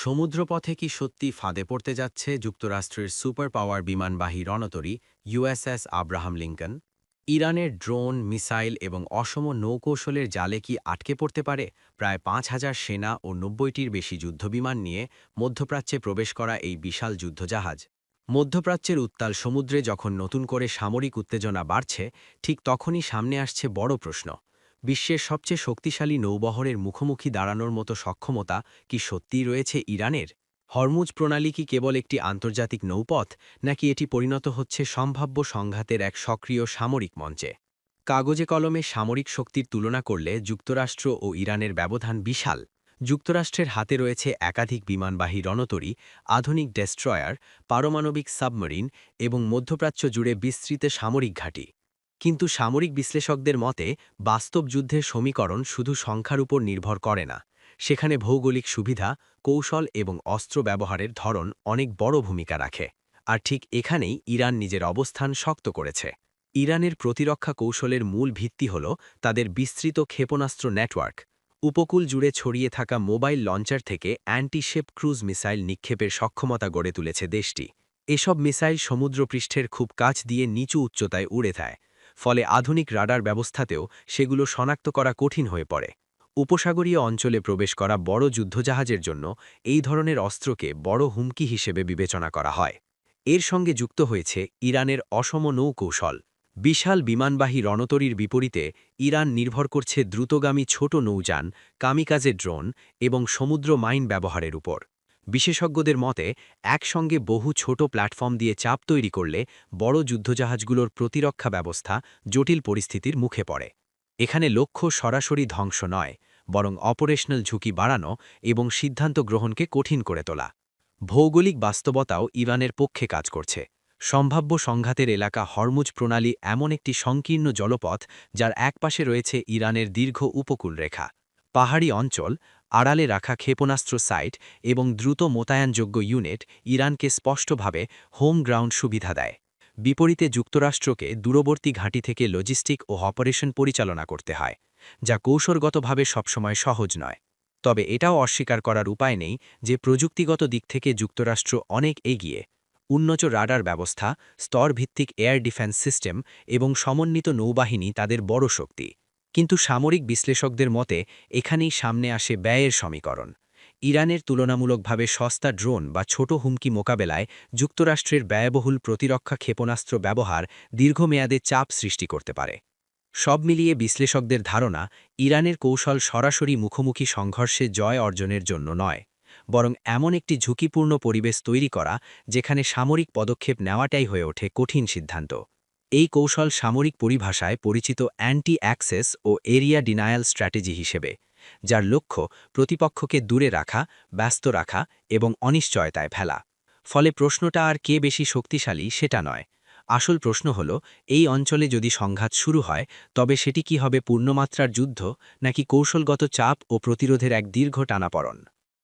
সমুদ্রপথে কি সত্যি ফাঁদে পড়তে যাচ্ছে যুক্তরাষ্ট্রের সুপার পাওয়ার বিমানবাহী রণতরী ইউএসএস আব্রাহাম লিঙ্কন? ইরানের ড্রোন, মিসাইল এবং অসম নৌকৌশলের জালে কি আটকে পড়তে পারে প্রায় ৫,০০০ সেনা ও ৯০টির বেশি যুদ্ধবিমান নিয়ে মধ্যপ্রাচ্যে প্রবেশ করা এই বিশাল যুদ্ধজাহাজ? মধ্যপ্রাচ্যের উত্তাল সমুদ্রে যখন নতুন করে সামরিক উত্তেজনা বাড়ছে, ঠিক তখনই সামনে আসছে বড় প্রশ্ন: বিশ্বের সবচেয়ে শক্তিশালী নৌবহরের মুখোমুখি দাঁড়ানোর মতো সক্ষমতা কি সত্যিই রয়েছে ইরানের? হরমুজ প্রণালী কি কেবল একটি আন্তর্জাতিক নৌপথ, নাকি এটি পরিণত হচ্ছে সম্ভাব্য সংঘাতের এক সক্রিয় সামরিক মঞ্চে? কাগজে কলমে সামরিক শক্তির তুলনা করলে যুক্তরাষ্ট্র ও ইরানের ব্যবধান বিশাল। যুক্তরাষ্ট্রের হাতে রয়েছে একাধিক বিমানবাহী রণতরী, আধুনিক ডেস্ট্রয়ার, পারমাণবিক সাবমেরিন এবং মধ্যপ্রাচ্য জুড়ে বিস্তৃত সামরিক ঘাঁটি। কিন্তু সামরিক বিশ্লেষকদের মতে বাস্তব যুদ্ধের সমীকরণ শুধু সংখ্যার উপর নির্ভর করে না। সেখানে ভৌগোলিক সুবিধা, কৌশল এবং অস্ত্র ব্যবহারের ধরন অনেক বড় ভূমিকা রাখে। আর ঠিক এখানেই ইরান নিজের অবস্থান শক্ত করেছে। ইরানের প্রতিরক্ষা কৌশলের মূল ভিত্তি হল তাদের বিস্তৃত ক্ষেপণাস্ত্র নেটওয়ার্ক। উপকূল জুড়ে ছড়িয়ে থাকা মোবাইল লঞ্চার থেকে অ্যান্টি-শেপ ক্রুজ মিসাইল নিক্ষেপের সক্ষমতা গড়ে তুলেছে দেশটি। এসব মিসাইল সমুদ্রপৃষ্ঠের খুব কাছ দিয়ে নিচু উচ্চতায় উড়ে যায়, ফলে আধুনিক রাডার ব্যবস্থাতেও সেগুলো শনাক্ত করা কঠিন হয়ে পড়ে। উপসাগরীয় অঞ্চলে প্রবেশ করা বড় যুদ্ধজাহাজের জন্য এই ধরনের অস্ত্রকে বড় হুমকি হিসেবে বিবেচনা করা হয়। এর সঙ্গে যুক্ত হয়েছে ইরানের অসম নৌকৌশল। বিশাল বিমানবাহী রণতরীর বিপরীতে ইরান নির্ভর করছে দ্রুতগামী ছোট নৌযান, কামিকাজে ড্রোন এবং সমুদ্র মাইন ব্যবহারের উপর। বিশেষজ্ঞদের মতে একসঙ্গে বহু ছোট প্ল্যাটফর্ম দিয়ে চাপ তৈরি করলে বড় যুদ্ধজাহাজগুলোর প্রতিরক্ষা ব্যবস্থা জটিল পরিস্থিতির মুখে পড়ে। এখানে লক্ষ্য সরাসরি ধ্বংস নয়, বরং অপারেশনাল ঝুঁকি বাড়ানো এবং সিদ্ধান্ত গ্রহণকে কঠিন করে তোলা। ভৌগোলিক বাস্তবতাও ইরানের পক্ষে কাজ করছে। সম্ভাব্য সংঘাতের এলাকা হরমুজ প্রণালী এমন একটি সংকীর্ণ জলপথ যার একপাশে রয়েছে ইরানের দীর্ঘ উপকূল রেখা। পাহাড়ি অঞ্চল, আড়ালে রাখা ক্ষেপণাস্ত্র সাইট এবং দ্রুত মোতায়েনযোগ্য ইউনিট ইরানকে স্পষ্টভাবে হোম গ্রাউন্ড সুবিধা দেয়। বিপরীতে যুক্তরাষ্ট্রকে দূরবর্তী ঘাঁটি থেকে লজিস্টিক ও অপারেশন পরিচালনা করতে হয়, যা কৌশলগতভাবে সবসময় সহজ নয়। তবে এটাও অস্বীকার করার উপায় নেই যে প্রযুক্তিগত দিক থেকে যুক্তরাষ্ট্র অনেক এগিয়ে। উন্নত রাডার ব্যবস্থা, স্তরভিত্তিক এয়ার ডিফেন্স সিস্টেম এবং সমন্বিত নৌবাহিনী তাদের বড় শক্তি। কিন্তু সামরিক বিশ্লেষকদের মতে এখানেই সামনে আসে ব্যয়ের সমীকরণ। ইরানের তুলনামূলকভাবে সস্তা ড্রোন বা ছোট হুমকি মোকাবেলায় যুক্তরাষ্ট্রের ব্যয়বহুল প্রতিরক্ষা ক্ষেপণাস্ত্র ব্যবহার দীর্ঘমেয়াদে চাপ সৃষ্টি করতে পারে। সব মিলিয়ে বিশ্লেষকদের ধারণা, ইরানের কৌশল সরাসরি মুখোমুখি সংঘর্ষে জয় অর্জনের জন্য নয়, বরং এমন একটি ঝুঁকিপূর্ণ পরিবেশ তৈরি করা যেখানে সামরিক পদক্ষেপ নেওয়াটাই হয়ে ওঠে কঠিন সিদ্ধান্ত। এই কৌশল সামরিক পরিভাষায় পরিচিত অ্যান্টি অ্যাক্সেস ও এরিয়া ডিনায়াল স্ট্র্যাটেজি হিসেবে, যার লক্ষ্য প্রতিপক্ষকে দূরে রাখা, ব্যস্ত রাখা এবং অনিশ্চয়তায় ফেলা। ফলে প্রশ্নটা আর কে বেশি শক্তিশালী সেটা নয়। আসল প্রশ্ন হল, এই অঞ্চলে যদি সংঘাত শুরু হয় তবে সেটি কি হবে পূর্ণমাত্রার যুদ্ধ, নাকি কৌশলগত চাপ ও প্রতিরোধের এক দীর্ঘ টানাপড়ন?